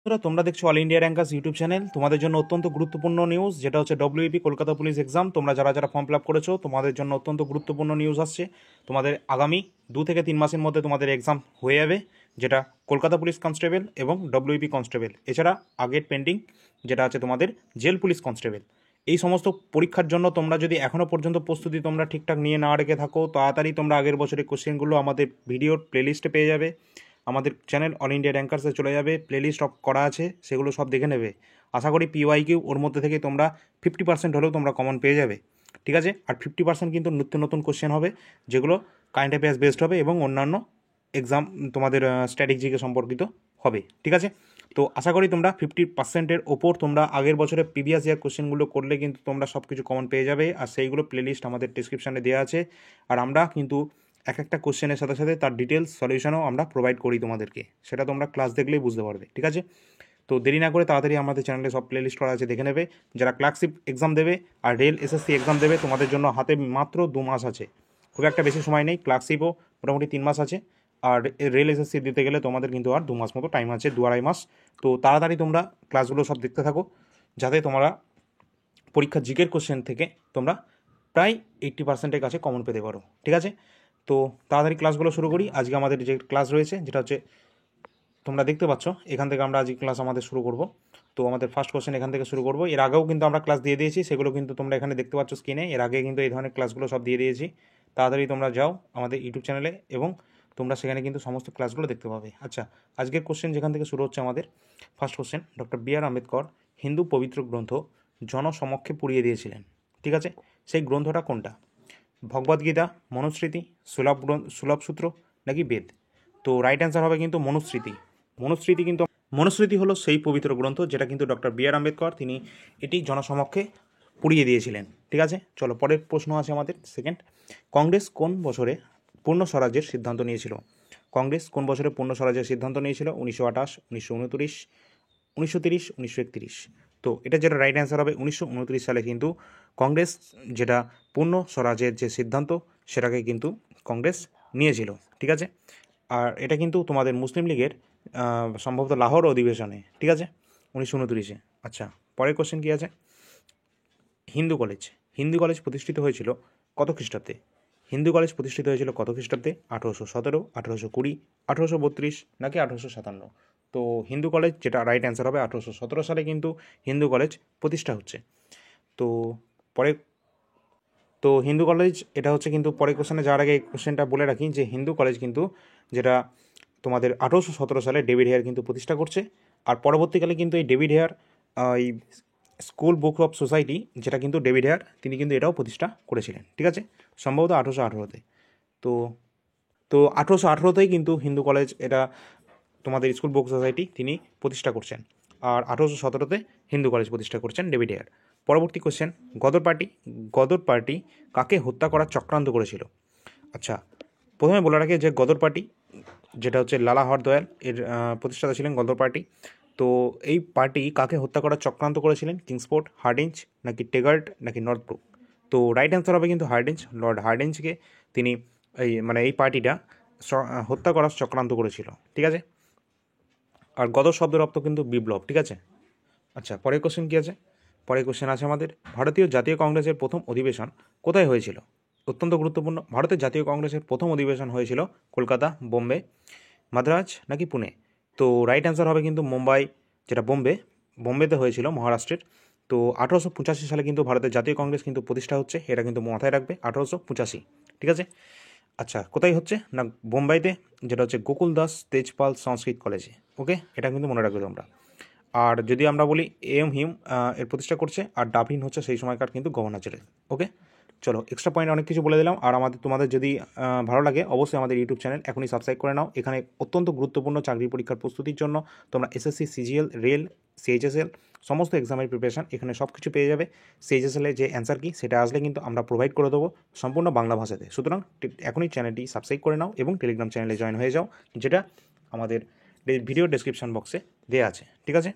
তোমরা দেখছো all India rankers YouTube channel. তোমাদের জন্য অত্যন্ত গুরুত্বপূর্ণ নিউজ, যেটা হচ্ছে ডব্লিউপি কলকাতা পুলিশ এক্সাম। তোমরা যারা যারা ফর্ম ফিল আপ করেছো, তোমাদের জন্য অত্যন্ত গুরুত্বপূর্ণ নিউজ আসছে। তোমাদের আগামী 2 থেকে 3 মাসের মধ্যে তোমাদের এক্সাম হয়ে যাবে, যেটা কলকাতা পুলিশ কনস্টেবল এবং ডব্লিউপি কনস্টেবল, এছাড়া আগের পেন্ডিং যেটা আছে তোমাদের জেল পুলিশ কনস্টেবল। এই সমস্ত পরীক্ষার জন্য তোমরা যদি এখনও পর্যন্ত প্রস্তুতি তোমরা ঠিকঠাক নিয়ে না রেখে থাকো, তাড়াতাড়ি তোমরা আগের বছরের কোশ্চেনগুলো আমাদের ভিডিওর প্লেলিস্টে পেয়ে যাবে। আমাদের চ্যানেল অল ইন্ডিয়া র্যাঙ্কার্সে চলে যাবে, প্লেলিস্ট অফ করা আছে, সেগুলো সব দেখে নেবে। আশা করি পিওয়াইকিউ ওর মধ্যে থেকে তোমরা 50% হলেও তোমরা কমন পেয়ে যাবে, ঠিক আছে। আর 50% কিন্তু নিত্য নতুন কোশ্চেন হবে, যেগুলো কারেন্ট অ্যাফেয়ার্স বেসড হবে এবং অন্যান্য এক্সাম তোমাদের স্ট্র্যাটেজিকে সম্পর্কিত হবে, ঠিক আছে। তো আশা করি তোমরা 50%-এর ওপর তোমরা আগের বছরের প্রিভিয়াস ইয়ার কোশ্চেনগুলো করলে কিন্তু তোমরা সব কিছু কমন পেয়ে যাবে। আর সেইগুলো প্লেলিস্ট আমাদের ডিসক্রিপশানে দেওয়া আছে। আর আমরা কিন্তু এক একটা কোশ্চেনের সাথে সাথে তার ডিটেলস সলিউশনও আমরা প্রোভাইড করি তোমাদেরকে, সেটা তোমরা ক্লাস দেখলেই বুঝতে পারবে, ঠিক আছে। তো দেরি না করে তাড়াতাড়ি আমাদের চ্যানেলে সব প্লেলিস্ট করা আছে, দেখে নেবে। যারা ক্লার্কশিপ এক্সাম দেবে আর রেল এসএসসি এক্সাম দেবে, তোমাদের জন্য হাতে মাত্র 2 মাস আছে, খুব একটা বেশি সময় নেই। ক্লার্কশিপও মোটামুটি 3 মাস আছে, আর রেল এসএসসি দিতে গেলে তোমাদের কিন্তু আর 2 মাস মতো টাইম আছে, 2-2.5 মাস। তো তাড়াতাড়ি তোমরা ক্লাসগুলো সব দেখতে থাকো, যাতে তোমরা পরীক্ষার জিকের কোশ্চেন থেকে তোমরা প্রায় 80%-এর কাছে কমন পেতে পারো, ঠিক আছে। তো তাড়াতাড়ি ক্লাসগুলো শুরু করি। আজকে আমাদের যে ক্লাস রয়েছে, যেটা হচ্ছে তোমরা দেখতে পাচ্ছ, এখান থেকে আমরা আজকে ক্লাস আমাদের শুরু করব। তো আমাদের ফার্স্ট কোশ্চেন এখান থেকে শুরু করব। এর আগেও কিন্তু আমরা ক্লাস দিয়ে দিয়েছি, সেগুলো কিন্তু তোমরা এখানে দেখতে পাচ্ছ স্ক্রিনে। এর আগে কিন্তু এই ধরনের ক্লাসগুলো সব দিয়ে দিয়েছি। তাড়াতাড়ি তোমরা যাও আমাদের ইউটিউব চ্যানেলে এবং তোমরা সেখানে কিন্তু সমস্ত ক্লাসগুলো দেখতে পাবে। আচ্ছা, আজকের কোশ্চেন যেখান থেকে শুরু হচ্ছে আমাদের first question, doctor B.R.. Ambedkar Hindu পবিত্র গ্রন্থ জনসমক্ষে পুড়িয়ে দিয়েছিলেন, ঠিক আছে। সেই গ্রন্থটা কোনটা? ভগবদ্গীতা, মনুস্মৃতি, সুলভসূত্র নাকি বেদ? তো রাইট অ্যান্সার হবে কিন্তু মনুস্মৃতি। মনুস্মৃতি হলো সেই পবিত্র গ্রন্থ যেটা কিন্তু ডক্টর বি.আর. আম্বেদকর তিনি এটি জনসমক্ষে পুড়িয়ে দিয়েছিলেন, ঠিক আছে। চলো পরের প্রশ্ন আছে আমাদের সেকেন্ড। কংগ্রেস কোন বছরে পূর্ণ স্বরাজ্যের সিদ্ধান্ত নিয়েছিল? কংগ্রেস কোন বছরে পূর্ণ স্বরাজ্যের সিদ্ধান্ত নিয়েছিল? 1928, 1929, 1930, 1931। তো এটা যেটা রাইট অ্যান্সার হবে 1929 সালে কিন্তু কংগ্রেস যেটা পূর্ণ স্বরাজের যে সিদ্ধান্ত সেটাকে কিন্তু কংগ্রেস নিয়েছিল, ঠিক আছে। আর এটা কিন্তু তোমাদের মুসলিম লীগের সম্ভবত লাহোর অধিবেশনে, ঠিক আছে, 1929-এ। আচ্ছা, পরের কোশ্চেন কী আছে? হিন্দু কলেজ প্রতিষ্ঠিত হয়েছিল কত খ্রিস্টাব্দে? হিন্দু কলেজ প্রতিষ্ঠিত হয়েছিল কত খ্রিস্টাব্দে? 1817, 1820, 1832 নাকি 1857? তো হিন্দু কলেজ যেটা রাইট অ্যান্সার হবে 1817 সালে কিন্তু হিন্দু কলেজ প্রতিষ্ঠা হচ্ছে। তো পরে হিন্দু কলেজ এটা হচ্ছে কিন্তু পরের কোশ্চেনে যাওয়ার আগে এই কোশ্চেনটা বলে রাখি যে হিন্দু কলেজ কিন্তু যেটা তোমাদের 1817 সালে ডেভিড হেয়ার কিন্তু প্রতিষ্ঠা করছে। আর পরবর্তীকালে কিন্তু এই ডেভিড হেয়ার এই স্কুল বুক অফ সোসাইটি, যেটা কিন্তু ডেভিড হেয়ার তিনি কিন্তু এটাও প্রতিষ্ঠা করেছিলেন, ঠিক আছে, সম্ভবত 1818-তে। তো 1818-তেই কিন্তু হিন্দু কলেজ এটা তোমাদের স্কুল বুক সোসাইটি তিনি প্রতিষ্ঠা করছেন। আর 1817-তে হিন্দু কলেজ প্রতিষ্ঠা করছেন ডেভিড হেয়ার। পরবর্তী কোশ্চেন, গদর পার্টি কাকে হত্যা করার চক্রান্ত করেছিল? আচ্ছা, প্রথমে বলে রাখি যে গদর পার্টি যেটা হচ্ছে লালা হরদয়াল এর প্রতিষ্ঠাতা ছিলেন গদর পার্টি। তো এই পার্টি কাকে হত্যা করার চক্রান্ত করেছিলেন? কিংসফোর্ড, হার্ডিঞ্জ নাকি টেগার্ট নাকি নর্থব্রুক? তো রাইট অ্যান্সার হবে কিন্তু হার্ডিঞ্জ। লর্ড হার্ডিঞ্জকে তিনি এই পার্টিটা হত্যা করার চক্রান্ত করেছিল, ঠিক আছে। আর গদর শব্দের অর্থ কিন্তু বিপ্লব, ঠিক আছে। আচ্ছা, পরের কোশ্চেন কী আছে? পরের কোশ্চেন আছে আমাদের, ভারতীয় জাতীয় কংগ্রেসের প্রথম অধিবেশন কোথায় হয়েছিল? অত্যন্ত গুরুত্বপূর্ণ। ভারতের জাতীয় কংগ্রেসের প্রথম অধিবেশন হয়েছিল কলকাতা, বোম্বে, মাদ্রাজ নাকি পুনে? তো রাইট অ্যান্সার হবে কিন্তু মুম্বাই, যেটা বোম্বেতে হয়েছিল, মহারাষ্ট্রের। তো 1885 সালে কিন্তু ভারতের জাতীয় কংগ্রেস কিন্তু প্রতিষ্ঠা হচ্ছে, এটা কিন্তু মাথায় রাখবে, 1885, ঠিক আছে। আচ্ছা, কোথায় হচ্ছে না বোম্বাইতে, যেটা হচ্ছে গোকুল দাস তেজপাল সংস্কৃত কলেজে, ওকে, এটা কিন্তু মনে রাখবে তোমরা। আর যদি আমরা বলি হিউম এর প্রতিষ্ঠা করছে, আর ডাফিন হচ্ছে সেই সময়কার কিন্তু গভর্নর ছিলেন, ওকে। চলো, এক্সট্রা পয়েন্ট অনেক কিছু বলে দিলাম। আর তোমাদের যদি ভালো লাগে অবশ্যই আমাদের ইউটিউব চ্যানেল এখনই সাবস্ক্রাইব করে নাও। এখানে অত্যন্ত গুরুত্বপূর্ণ চাকরি পরীক্ষার প্রস্তুতির জন্য তোমরা এসএসসি, সিজিএল, রেল, সিএইচএসএল সমস্ত এক্সামের প্রিপারেশান এখানে সব কিছু পেয়ে যাবে। সিএইচএসএলের যে অ্যান্সার কি সেটা আসলে কিন্তু আমরা প্রোভাইড করে দেবো সম্পূর্ণ বাংলা ভাষাতে। সুতরাং এখনই চ্যানেলটি সাবস্ক্রাইব করে নাও এবং টেলিগ্রাম চ্যানেলে জয়েন হয়ে যাও, যেটা আমাদের ভিডিও ডেসক্রিপশন বক্সে দেওয়া আছে, ঠিক আছে।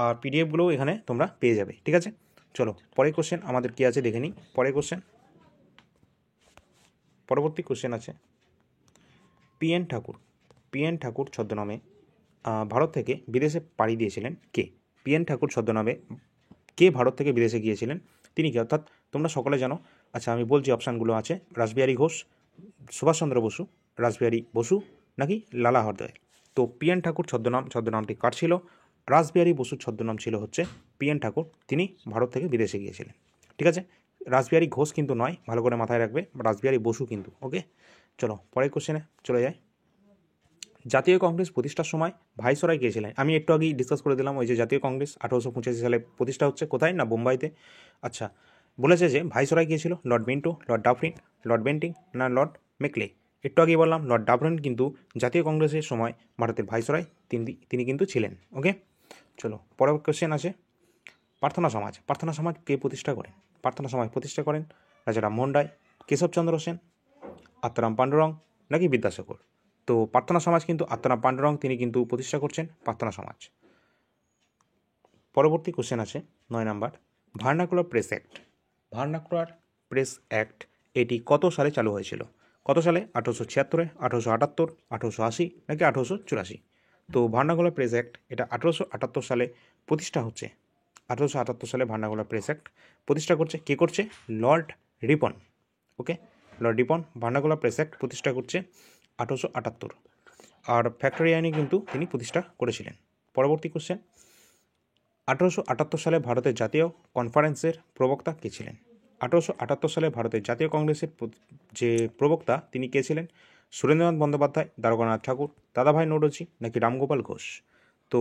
আর পিডিএফগুলোও এখানে তোমরা পেয়ে যাবে, ঠিক আছে। চলো পরের কোশ্চেন আমাদের কী আছে দেখে নিই। পরবর্তী কোশ্চেন আছে, পিএন ঠাকুর ছদ্মনামে ভারত থেকে বিদেশে পাড়ি দিয়েছিলেন কে? পিএন ঠাকুর ছদ্মনামে কে ভারত থেকে বিদেশে গিয়েছিলেন? তিনি কি? অর্থাৎ তোমরা সকলে জানো। আচ্ছা, আমি বলছি অপশানগুলো আছে রাসবিহারী ঘোষ, সুভাষচন্দ্র বসু, রাসবিহারী বসু নাকি লালা হরদয়াল। তো পিএন ঠাকুর ছদ্মনামটি কার ছিল? রাসবিহারী বসুর ছদ্মনাম ছিল হচ্ছে পিএন ঠাকুর, তিনি ভারত থেকে বিদেশে গিয়েছিলেন। ঠিক আছে, রাসবিহারী ঘোষ কিন্তু নয়, ভালো করে মাথায় রাখবে, রাসবিহারী বসু কিন্তু। ওকে, চলো পরের কোশ্চেনে চলে যায়। জাতীয় কংগ্রেস প্রতিষ্ঠার সময় ভাইসরয় কে ছিলেন? আমি একটু আগেই ডিসকাস করে দিলাম, ওই যে জাতীয় কংগ্রেস 1885 সালে প্রতিষ্ঠা হচ্ছে, কোথায় না বোম্বাইতে। আচ্ছা, বলেছে যে ভাইসরয় কে ছিল? Lord Minto, Lord Dufferin, Lord Bentinck না লর্ড মেকলে? একটু আগেই বললাম লর্ড ডাফরিন কিন্তু জাতীয় কংগ্রেসের সময় ভারতের ভাইসরয় তিনি কিন্তু ছিলেন। ওকে, চলো পরের কোশ্চেন আছে। প্রার্থনা সমাজ কে প্রতিষ্ঠা করেন? প্রার্থনা সমাজ প্রতিষ্ঠা করেন রাজা রামমোহন রায়, কেশবচন্দ্র সেন, আত্মারাম পাণ্ডুরং নাকি বিদ্যাসাগর? তো প্রার্থনা সমাজ কিন্তু আত্মারাম পাণ্ডুরং তিনি কিন্তু প্রতিষ্ঠা করছেন প্রার্থনা সমাজ। পরবর্তী কোশ্চেন আছে 9 নাম্বার। ভার্নাকুলার প্রেস অ্যাক্ট এটি কত সালে চালু হয়েছিল? কত সালে? 1876, 1878, 1880 নাকি 1884? তো ভার্নাকুলার প্রেস অ্যাক্ট এটা 1878 সালে প্রতিষ্ঠা হচ্ছে। 1878 সালে ভার্নাকুলার প্রেস অ্যাক্ট প্রতিষ্ঠা করছে। কে করছে? Lord Ripon. Okay, Lord Ripon vernacular press act প্রতিষ্ঠা করছে 1878। আর ফ্যাক্টরি আইনে কিন্তু তিনি প্রতিষ্ঠা করেছিলেন। পরবর্তী কোশ্চেন, 1878 সালে ভারতের জাতীয় কনফারেন্সের প্রবক্তা কে ছিলেন? 1878 সালে ভারতের জাতীয় কংগ্রেসের যে প্রবক্তা তিনি কে ছিলেন? সুরেন্দ্রনাথ বন্দ্যোপাধ্যায়, দ্বারকানাথ ঠাকুর, দাদাভাই নৌরোজি নাকি রামগোপাল ঘোষ? তো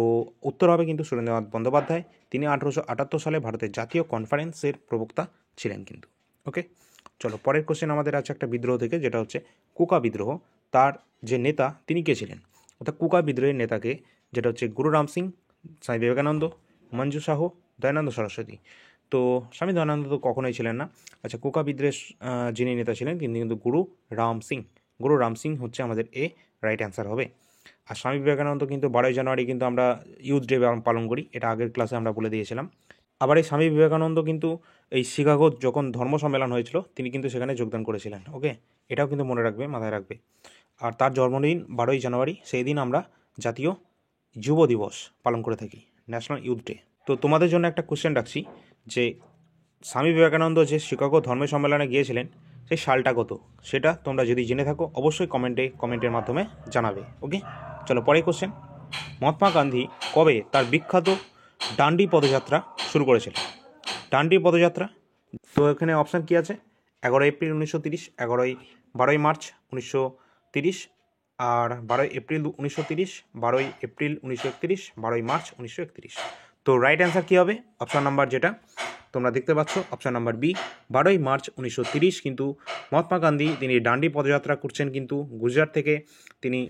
উত্তর হবে কিন্তু সুরেন্দ্রনাথ বন্দ্যোপাধ্যায়, তিনি 1878 সালে ভারতের জাতীয় কনফারেন্সের প্রবক্তা ছিলেন কিন্তু। ওকে, চলো পরের কোশ্চেন আমাদের আছে একটা বিদ্রোহ থেকে, যেটা হচ্ছে কুকা বিদ্রোহ। তার যে নেতা তিনি কে ছিলেন? অর্থাৎ কুকা বিদ্রোহের নেতাকে, যেটা হচ্ছে গুরু রাম সিং, স্বামী বিবেকানন্দ, মঞ্জু সাহু, দয়ানন্দ সরস্বতী। তো স্বামী দয়ানন্দ তো কখনোই ছিলেন না। আচ্ছা, কুকা বিদ্রোহের যিনি নেতা ছিলেন তিনি কিন্তু গুরু রাম সিং হচ্ছে আমাদের এ রাইট অ্যান্সার হবে। আর স্বামী বিবেকানন্দ কিন্তু 12ই জানুয়ারি কিন্তু আমরা ইউথ ডে পালন করি, এটা আগের ক্লাসে আমরা বলে দিয়েছিলাম। আবার এই স্বামী বিবেকানন্দ কিন্তু এই শিকাগো যখন ধর্ম সম্মেলন হয়েছিল তিনি কিন্তু সেখানে যোগদান করেছিলেন। ওকে, এটাও কিন্তু মনে রাখবে, মাথায় রাখবে। আর তার জন্মদিন 12ই জানুয়ারি, সেই দিন আমরা জাতীয় যুব দিবস পালন করে থাকি, ন্যাশনাল ইউথ ডে। তো তোমাদের জন্য একটা কোশ্চেন রাখছি যে স্বামী বিবেকানন্দ যে শিকাগো ধর্ম সম্মেলনে গিয়েছিলেন সেই সালটা কত, সেটা তোমরা যদি জেনে থাকো অবশ্যই কমেন্টের মাধ্যমে জানাবে। ওকে, চলো পরের কোশ্চেন। মহাত্মা গান্ধী কবে তার বিখ্যাত ডান্ডি পদযাত্রা শুরু করেছিলেন? ডান্ডি পদযাত্রা, তো এখানে অপশান কী আছে? 11 এপ্রিল 1930, 12ই মার্চ 1930, আর 12 এপ্রিল 1930, 12 এপ্রিল 1931, 12 মার্চ 1931। তো রাইট অ্যান্সার কী হবে? অপশান নাম্বার যেটা তোমরা দেখতে পাচ্ছ, অপশান নাম্বার বি, 12 মার্চ 1930 কিন্তু মহাত্মা গান্ধী তিনি ডান্ডি পদযাত্রা করছেন কিন্তু গুজরাট থেকে তিনি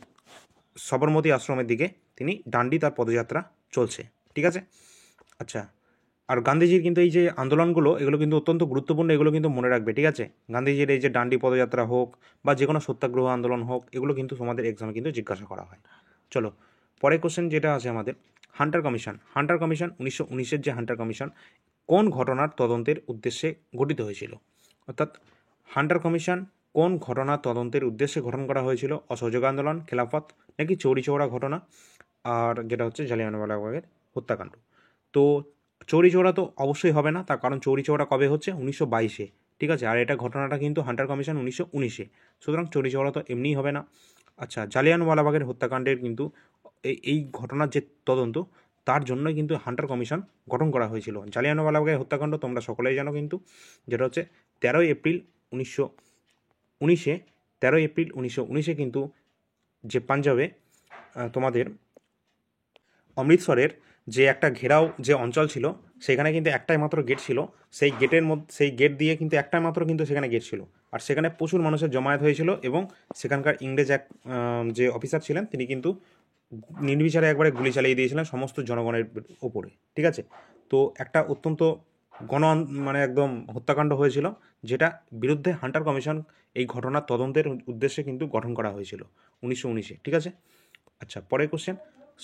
সবরমতী আশ্রমের দিকে তিনি ডান্ডি তার পদযাত্রা চলছে। ঠিক আছে, আচ্ছা। আর গান্ধীজির কিন্তু এই যে আন্দোলনগুলো এগুলো কিন্তু অত্যন্ত গুরুত্বপূর্ণ, এগুলো কিন্তু মনে রাখবে। ঠিক আছে, গান্ধীজির এই যে ডান্ডি পদযাত্রা হোক বা যে কোনো সত্যাগ্রহ আন্দোলন হোক, এগুলো কিন্তু তোমাদের এক্সামে কিন্তু জিজ্ঞাসা করা হয়। চলো পরের কোশ্চেন যেটা আছে আমাদের, হান্টার কমিশন 1919-এর যে হান্টার কমিশন কোন ঘটনার তদন্তের উদ্দেশ্যে গঠিত হয়েছিল? অর্থাৎ হান্টার কমিশন কোন ঘটনার তদন্তের উদ্দেশ্যে গঠন করা হয়েছিল? অসহযোগ আন্দোলন, খেলাফত নাকি চৌরি চৌরা ঘটনা, আর যেটা হচ্ছে জালিয়ানওয়ালাবাগের হত্যাকাণ্ড। তো চৌরি চৌরা তো অবশ্যই হবে না, তার কারণ চৌরি চৌরা কবে হচ্ছে? 1922-এ। ঠিক আছে, আর এটা ঘটনাটা কিন্তু হান্টার কমিশন 1919-এ, সুতরাং চৌরি চৌরা তো এমনিই হবে না। আচ্ছা, জালিয়ানওয়ালাবাগের হত্যাকাণ্ডের কিন্তু এই ঘটনার যে তদন্ত তার জন্যই কিন্তু হান্টার কমিশন গঠন করা হয়েছিল। জালিয়ানওয়ালাবাগের হত্যাকাণ্ড তোমরা সকলেই জানো কিন্তু, যেটা হচ্ছে 13 এপ্রিল 1919-এ কিন্তু যে পাঞ্জাবে তোমাদের অমৃতসরের যে একটা ঘেরাও যে অঞ্চল ছিল সেখানে কিন্তু একটাই মাত্র গেট ছিল, সেই গেট দিয়ে কিন্তু একটাই মাত্র কিন্তু সেখানে গেট ছিল, আর সেখানে প্রচুর মানুষের জমায়েত হয়েছিল এবং সেখানকার ইংরেজ এক যে অফিসার ছিলেন তিনি কিন্তু নির্বিচারে একবারে গুলি চালিয়ে দিয়েছিলেন সমস্ত জনগণের ওপরে। ঠিক আছে, তো একটা অত্যন্ত মানে একদম হত্যাকাণ্ড হয়েছিল, যেটা বিরুদ্ধে হান্টার কমিশন এই ঘটনার তদন্তের উদ্দেশ্যে কিন্তু গঠন করা হয়েছিল 1919-এ। ঠিক আছে, আচ্ছা পরের কোশ্চেন,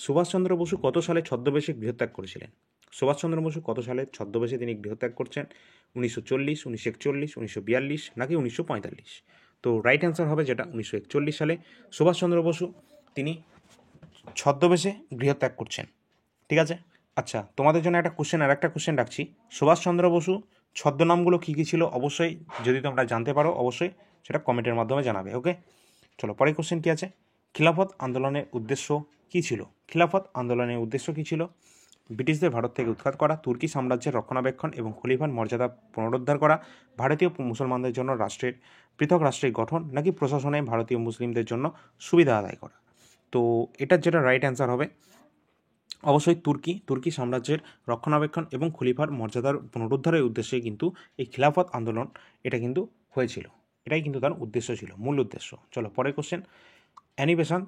সুভাষচন্দ্র বসু কত সালে ছদ্মবেশে গৃহত্যাগ করেছিলেন? সুভাষচন্দ্র বসু কত সালে ছদ্মবেশে তিনি গৃহত্যাগ করছেন? 1940, 1941, 1942 নাকি 1945? তো রাইট অ্যান্সার হবে যেটা 1941 সালে সুভাষচন্দ্র বসু তিনি ছদ্মবেশে গৃহত্যাগ করছেন, ঠিক আছে। আচ্ছা, তোমাদের জন্য একটা কোশ্চেন আর একটা কোশ্চেন রাখছি, সুভাষচন্দ্র বসু ছদ্মনামগুলো কী কী ছিল, অবশ্যই যদি তোমরা জানতে পারো অবশ্যই সেটা কমেন্টের মাধ্যমে জানাবে। ওকে, চলো পরের কোশ্চেন কী আছে, খিলাফত আন্দোলনের উদ্দেশ্য কী ছিল? খিলাফত আন্দোলনের উদ্দেশ্য কী ছিল? ব্রিটিশদের ভারত থেকে উৎখাত করা, তুর্কি সাম্রাজ্যের রক্ষণাবেক্ষণ এবং খলিফার মর্যাদা পুনরুদ্ধার করা, ভারতীয় মুসলমানদের জন্য পৃথক রাষ্ট্রের গঠন, নাকি প্রশাসনে ভারতীয় মুসলিমদের জন্য সুবিধা আদায় করা? তো এটার যেটা রাইট অ্যান্সার হবে অবশ্যই তুর্কি সাম্রাজ্যের রক্ষণাবেক্ষণ এবং খলিফার মর্যাদার পুনরুদ্ধারের উদ্দেশ্যে কিন্তু এই খিলাফত আন্দোলন এটা কিন্তু হয়েছিল, এটাই কিন্তু তার উদ্দেশ্য ছিল, মূল উদ্দেশ্য। চলো পরের কোশ্চেন, অ্যানি বেসান্ত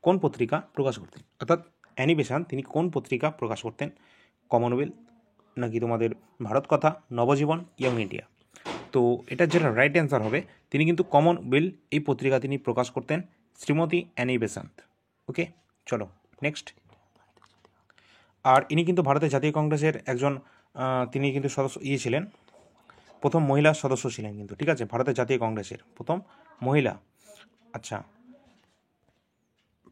কোন পত্রিকা প্রকাশ করতেন? অর্থাৎ অ্যানি বেসান্ত তিনি কোন পত্রিকা প্রকাশ করতেন? কমনওয়েলথ, নাকি তোমাদের ভারত কথা, নবজীবন, ইয়ং ইন্ডিয়া? তো এটার যেটা রাইট অ্যান্সার হবে, তিনি কিন্তু কমনওয়েলথ এই পত্রিকা তিনি প্রকাশ করতেন, শ্রীমতী অ্যানি বেসান্ত। ওকে, চলো নেক্সট। আর ইনি কিন্তু ভারতের জাতীয় কংগ্রেসের একজন তিনি কিন্তু সদস্য ছিলেন, প্রথম মহিলা সদস্য ছিলেন কিন্তু, ঠিক আছে, ভারতের জাতীয় কংগ্রেসের প্রথম মহিলা। আচ্ছা,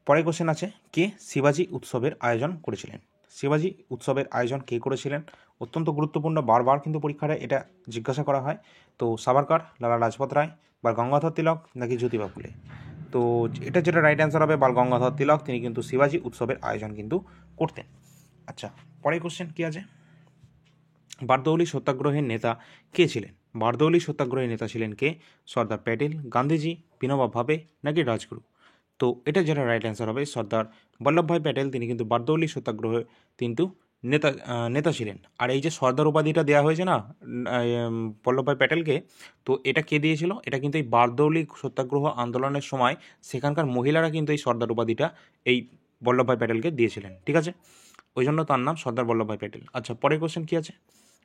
পরের কোশ্চেন আছে, কে শিবাজি উৎসবের আয়োজন করেছিলেন? শিবাজি উৎসবের আয়োজন কে করেছিলেন? অত্যন্ত গুরুত্বপূর্ণ, বারবার কিন্তু পরীক্ষায় এটা জিজ্ঞাসা করা হয়। তো সাভারকর, লালা লাজপত রায়, বা গঙ্গাধর তিলক, নাকি জ্যোতিবা ফুলে? তো এটা যেটা রাইট অ্যান্সার হবে বাল গঙ্গাধর তিলক, তিনি কিন্তু শিবাজি উৎসবের আয়োজন কিন্তু করতেন। আচ্ছা, পরের কোশ্চেন কী আছে, বারদৌলি সত্যাগ্রহের নেতা কে ছিলেন? বারদৌলি সত্যাগ্রহের নেতা ছিলেন কে? সর্দার প্যাটেল, গান্ধীজি, বিনোবা ভাবে, নাকি রাজগুরু? তো এটা যেটা রাইট অ্যান্সার হবে সর্দার বল্লভভাই প্যাটেল, তিনি কিন্তু বারদৌলি সত্যাগ্রহে কিন্তু নেতা ছিলেন। আর এই যে সর্দার উপাধিটা দেওয়া হয়েছে না বল্লভভাই প্যাটেলকে, তো এটা কে দিয়েছিল? এটা কিন্তু এই বারদৌলি সত্যাগ্রহ আন্দোলনের সময় সেখানকার মহিলারা কিন্তু এই সর্দার উপাধিটা এই বল্লভভাই প্যাটেলকে দিয়েছিলেন, ঠিক আছে, ওই জন্য তার নাম সর্দার বল্লভভাই প্যাটেল। আচ্ছা, পরের কোশ্চেন কী আছে,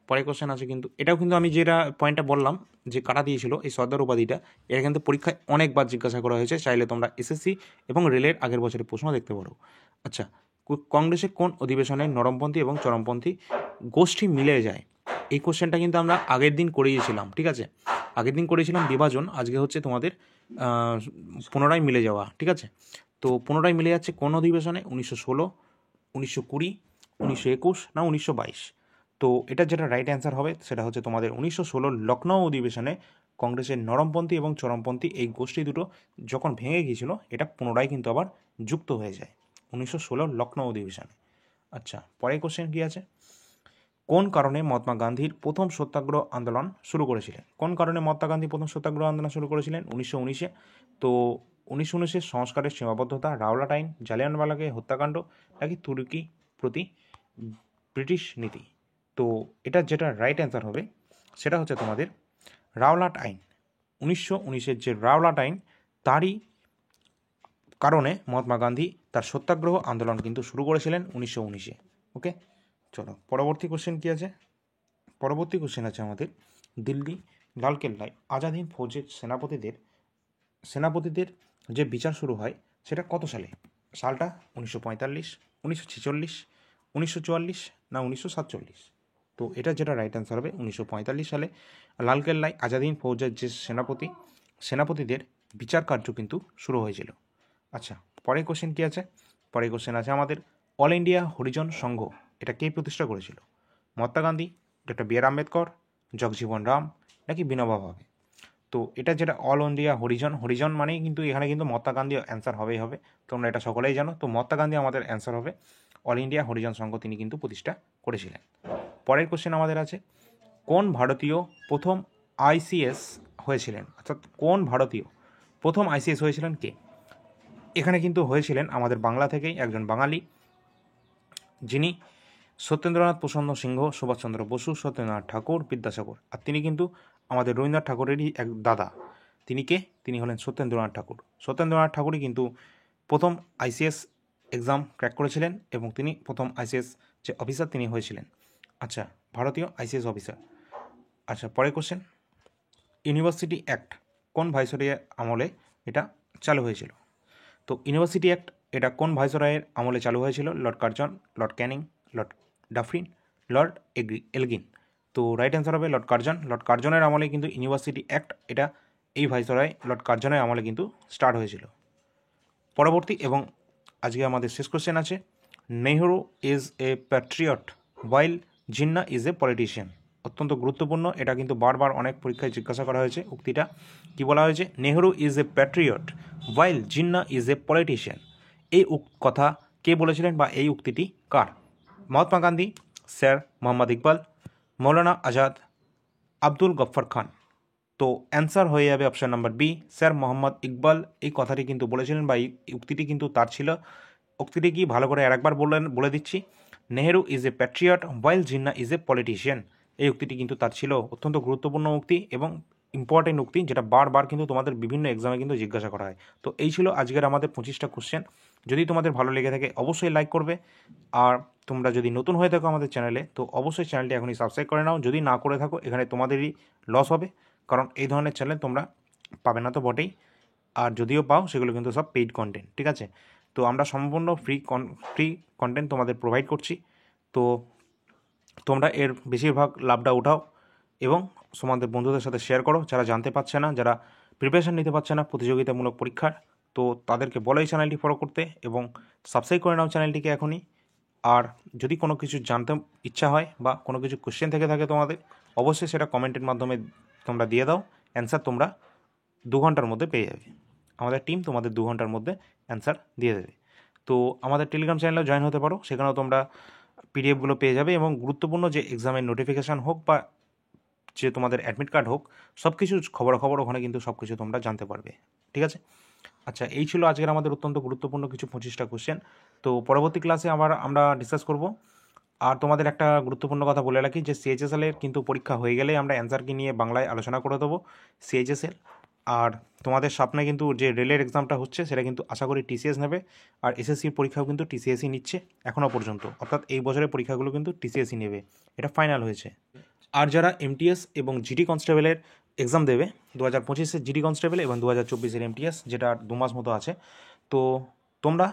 পরের কোশ্চেন আছে কিন্তু এটাও কিন্তু আমি যেটা পয়েন্টটা বললাম যে কারা দিয়েছিল এই সর্দার উপাধিটা, এটা কিন্তু পরীক্ষায় অনেকবার জিজ্ঞাসা করা হয়েছে, চাইলে তোমরা এসএসসি এবং রেলের আগের বছরের প্রশ্ন দেখতে পারো। আচ্ছা, কংগ্রেসের কোন অধিবেশনে নরমপন্থী এবং চরমপন্থী গোষ্ঠী মিলে যায়? এই কোশ্চেনটা কিন্তু আমরা আগের দিন করিয়েছিলাম, ঠিক আছে, আগের দিন করেছিলাম বিভাজন, আজকে হচ্ছে তোমাদের পুনরায় মিলে যাওয়া, ঠিক আছে। তো পুনরায় মিলে যাচ্ছে কোন অধিবেশনে? 1916, 1920, 1921, না 1922? তো এটা যেটা রাইট অ্যান্সার হবে সেটা হচ্ছে তোমাদের 1916 লখনৌ অধিবেশনে কংগ্রেসের নরমপন্থী এবং চরমপন্থী এই গোষ্ঠী দুটো যখন ভেঙে গিয়েছিল, এটা পুনরায় কিন্তু আবার যুক্ত হয়ে যায় 1916 লখনৌ অধিবেশনে। আচ্ছা, পরের কোশ্চেন কী আছে, কোন কারণে মহাত্মা গান্ধীর প্রথম সত্যাগ্রহ আন্দোলন শুরু করেছিলেন? কোন কারণে মহাত্মা গান্ধী প্রথম সত্যাগ্রহ আন্দোলন শুরু করেছিলেন? 1919-এ। তো 1919-এর সংস্কারের সীমাবদ্ধতা, রাওলাট আইন, জালিয়ানওয়ালাবাগ হত্যাকাণ্ড, নাকি তুর্কি প্রতি ব্রিটিশ নীতি? তো এটার যেটা রাইট অ্যান্সার হবে সেটা হচ্ছে তোমাদের রাওলাট আইন। 1919-এর যে রাওলাট আইন, তারই কারণে মহাত্মা গান্ধী তার সত্যাগ্রহ আন্দোলন কিন্তু শুরু করেছিলেন 1919-এ। ওকে, চলো পরবর্তী কোশ্চেন কী আছে, পরবর্তী কোশ্চেন আছে আমাদের, দিল্লি লালকেল্লায় আজাদ হিন্দ ফৌজের সেনাপতিদের যে বিচার শুরু হয় সেটা কত সালে? সালটা 1945, 1946, 1944, না 1947? তো এটা যেটা রাইট অ্যান্সার হবে 1945 সালে লালকেল্লায় আজাদ হিন্দ ফৌজের যে সেনাপতিদের বিচার কার্য কিন্তু শুরু হয়েছিল। আচ্ছা, পরের কোশ্চেন কী আছে, পরের কোশ্চেন আছে আমাদের, অল ইন্ডিয়া হরিজন সংঘ এটা কে প্রতিষ্ঠা করেছিল? মহাত্মা গান্ধী, ডক্টর বি আর আম্বেদকর, জগজীবন রাম, নাকি বিনোবা ভাবে? তো এটা যেটা অল ইন্ডিয়া হরিজন মানেই কিন্তু এখানে কিন্তু মহাত্মা গান্ধী অ্যান্সার হবেই হবে, তোমরা এটা সকলেই জানো। তো মহাত্মা গান্ধী আমাদের অ্যান্সার হবে, অল ইন্ডিয়া হরিজন সংঘ তিনি কিন্তু প্রতিষ্ঠা করেছিলেন। পরের কোশ্চেন আমাদের আছে, কোন ভারতীয় প্রথম আইসিএস হয়েছিলেন? অর্থাৎ কোন ভারতীয় প্রথম আইসিএস হয়েছিলেন কে? এখানে কিন্তু হয়েছিলেন আমাদের বাংলা থেকেই একজন বাঙালি, যিনি সত্যেন্দ্রনাথ প্রসন্ন সিংহ, সুভাষচন্দ্র বসু, সত্যেন্দ্রনাথ ঠাকুর, বিদ্যাসাগর। আর তিনি কিন্তু আমাদের রবীন্দ্রনাথ ঠাকুরেরই এক দাদা। তিনি কে? তিনি হলেন সত্যেন্দ্রনাথ ঠাকুর। সত্যেন্দ্রনাথ ঠাকুরই কিন্তু প্রথম আইসিএস এক্সাম ক্র্যাক করেছিলেন এবং তিনি প্রথম আইসিএস যে অফিসার তিনি হয়েছিলেন। আচ্ছা, ভারতীয় আইসিএস অফিসার। আচ্ছা, পরের কোশ্চেন, ইউনিভার্সিটি অ্যাক্ট কোন ভাইসরয়ের আমলে এটা চালু হয়েছিল? তো ইউনিভার্সিটি অ্যাক্ট এটা কোন ভাইসরয়ের আমলে চালু হয়েছিল? Lord Curzon, Lord Canning, Lord Dufferin, Lord Elgin? তো রাইট অ্যান্সার হবে লর্ড কার্জন। লর্ড কার্জনের আমলে কিন্তু ইউনিভার্সিটি অ্যাক্ট এটা এই ভাইসরয় লর্ড কার্জনের আমলে কিন্তু স্টার্ট হয়েছিল। পরবর্তী এবং আজকে আমাদের শেষ কোশ্চেন আছে, Nehru is a patriot while Jinnah is a politician. অত্যন্ত গুরুত্বপূর্ণ, এটা কিন্তু বারবার অনেক পরীক্ষায় জিজ্ঞাসা করা হয়েছে। উক্তিটা কি বলা হয়েছে, Nehru is a patriot while Jinnah is a politician. এই কথা কে বলেছিলেন বা এই উক্তিটি কার? মহাত্মা গান্ধী, স্যার মোহাম্মদ ইকবাল, মৌলানা আজাদ, আব্দুল গফ্ফর খান। তো অ্যান্সার হয়ে যাবে option number B, sir Mohammad Iqbal এই কথাটি কিন্তু বলেছিলেন বা এই উক্তিটি কিন্তু তার ছিল। উক্তিটি কি ভালো করে আরেকবার বলে দিচ্ছি, Nehru is a patriot while Jinnah is a politician. এই উক্তিটি কিন্তু তার ছিল। অত্যন্ত গুরুত্বপূর্ণ উক্তি এবং ইম্পর্টেন্ট উক্তি, যেটা বারবার কিন্তু তোমাদের বিভিন্ন এক্সামে কিন্তু জিজ্ঞাসা করা হয়। তো এই ছিল আজকের আমাদের 25টা কোশ্চেন। যদি তোমাদের ভালো লেগে থাকে অবশ্যই লাইক করবে, আর তোমরা যদি নতুন হয়ে থাকো আমাদের চ্যানেলে তো অবশ্যই চ্যানেলটি এখনই সাবস্ক্রাইব করে নাও। যদি না করে থাকো এখানে তোমাদেরই লস হবে, কারণ এই ধরনের চ্যানেল তোমরা পাবে না তো বটেই, আর যদিও পাও সেগুলো কিন্তু সব পেইড কন্টেন্ট, ঠিক আছে? তো আমরা সম্পূর্ণ ফ্রি কন্টেন্ট তোমাদের প্রোভাইড করছি। তো তোমরা এর বেশিরভাগ লাভটা উঠাও এবং তোমাদের বন্ধুদের সাথে শেয়ার করো, যারা জানতে পারছে না, যারা প্রিপারেশান নিতে পারছে না প্রতিযোগিতামূলক পরীক্ষার। তো তাদেরকে বলো এই চ্যানেলটি ফলো করতে এবং সাবস্ক্রাইব করে নাও চ্যানেলটিকে এখনই। আর যদি কোনো কিছু জানতে ইচ্ছা হয় বা কোনো কিছু কোশ্চেন থেকে থাকে তোমাদের, অবশ্যই সেটা কমেন্টের মাধ্যমে তোমরা দিয়ে দাও। অ্যান্সার তোমরা 2 ঘন্টার মধ্যে পেয়ে যাবে। আমাদের টিম তোমাদের 2 ঘন্টার মধ্যে অ্যান্সার দিয়ে দেবে। তো আমাদের টেলিগ্রাম চ্যানেলেও জয়েন হতে পারো, সেখানেও তোমরা পিডিএফগুলো পেয়ে যাবে এবং গুরুত্বপূর্ণ যে এক্সামের নোটিফিকেশান হোক বা যে তোমাদের অ্যাডমিট কার্ড হোক, সব কিছু খবরাখবর ওখানে কিন্তু সব কিছু তোমরা জানতে পারবে, ঠিক আছে? আচ্ছা, এই ছিল আজকের আমাদের অত্যন্ত গুরুত্বপূর্ণ কিছু 25টা কোশ্চেন। তো পরবর্তী ক্লাসে আবার আমরা ডিসকাস করব। আর তোমাদের একটা গুরুত্বপূর্ণ কথা বলে রাখি যে সিএইচএসএল এর কিন্তু পরীক্ষা হয়ে গেলে আমরা অ্যান্সার কি নিয়ে বাংলায় আলোচনা করে দেবো সিএইচএসএল। আর তোমাদের সামনে কিন্তু যে রেলের এক্সামটা হচ্ছে সেটা কিন্তু আশা করি টিসিএস নেবে, আর এসএসসির পরীক্ষাও কিন্তু টিসিএসই নিচ্ছে এখনও পর্যন্ত, অর্থাৎ এই বছরের পরীক্ষাগুলো কিন্তু টিসিএসই নেবে, এটা ফাইনাল হয়েছে। আর যারা এমটিএস এবং জিডি কনস্টেবলের এক্সাম দেবে, 2025-এর জিডি কনস্টেবল এবং 2024-এর এমটিএস, যেটা 2 মাস মতো আছে, তো তোমরা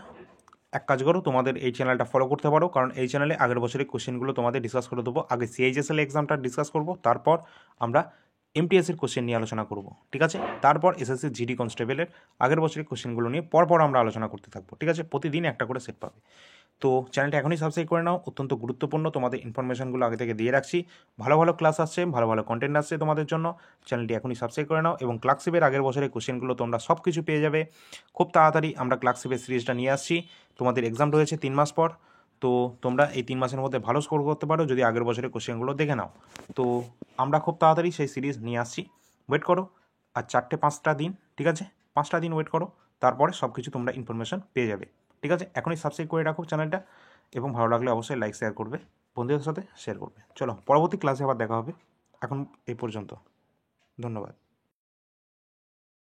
এক কাজ করো, তোমাদের এই চ্যানেলটা ফলো করতে পারো, কারণ এই চ্যানেলে আগের বছরের কোশ্চেনগুলো তোমাদের ডিসকাস করে দেবো। আগে সিএইচএসএল এক্সামটা ডিসকাস করব, তারপর আমরা এমটিএসের কোশ্চেন নিয়ে আলোচনা করব, ঠিক আছে? তারপর এসএসসি জিডি কনস্টেবলের আগের বছরের কোশ্চেনগুলো নিয়ে পরপর আমরা আলোচনা করতে থাকবো, ঠিক আছে? প্রতিদিন একটা করে সেট পাবে। তো চ্যানেলটা এখনই সাবস্ক্রাইব করে নাও, অত্যন্ত গুরুত্বপূর্ণ, তোমাদের ইনফরমেশনগুলো আগে থেকে দিয়ে রাখছি। ভালো ভালো ক্লাস আসছে, ভালো ভালো কন্টেন্ট আসছে তোমাদের জন্য। চ্যানেলটি এখনই সাবস্ক্রাইব করে নাও এবং ক্লার্কশিপের আগের বছরের কোশ্চেনগুলো তোমরা সব কিছু পেয়ে যাবে খুব তাড়াতাড়ি। আমরা ক্লার্কশিপের সিরিজটা নিয়ে আসছি, তোমাদের এক্সাম রয়েছে 3 মাস পর। তো তোমরা এই 3 মাসের মধ্যে ভালো স্কোর করতে পারো যদি আগের বছরের কোশ্চেনগুলো দেখে নাও। তো আমরা খুব তাড়াতাড়ি সেই সিরিজ নিয়ে আসছি, ওয়েট করো। আর 4-5টা দিন, ঠিক আছে? 5টা দিন ওয়েট করো, তারপরে সব কিছু তোমরা ইনফরমেশন পেয়ে যাবে, ঠিক আছে? এখনই সাবস্ক্রাইব করে রাখো চ্যানেলটা এবং ভালো লাগলে অবশ্যই লাইক শেয়ার করবে, বন্ধুদের সাথে শেয়ার করবে। চলো পরবর্তী ক্লাসে আবার দেখা হবে, এখন এই পর্যন্ত, ধন্যবাদ।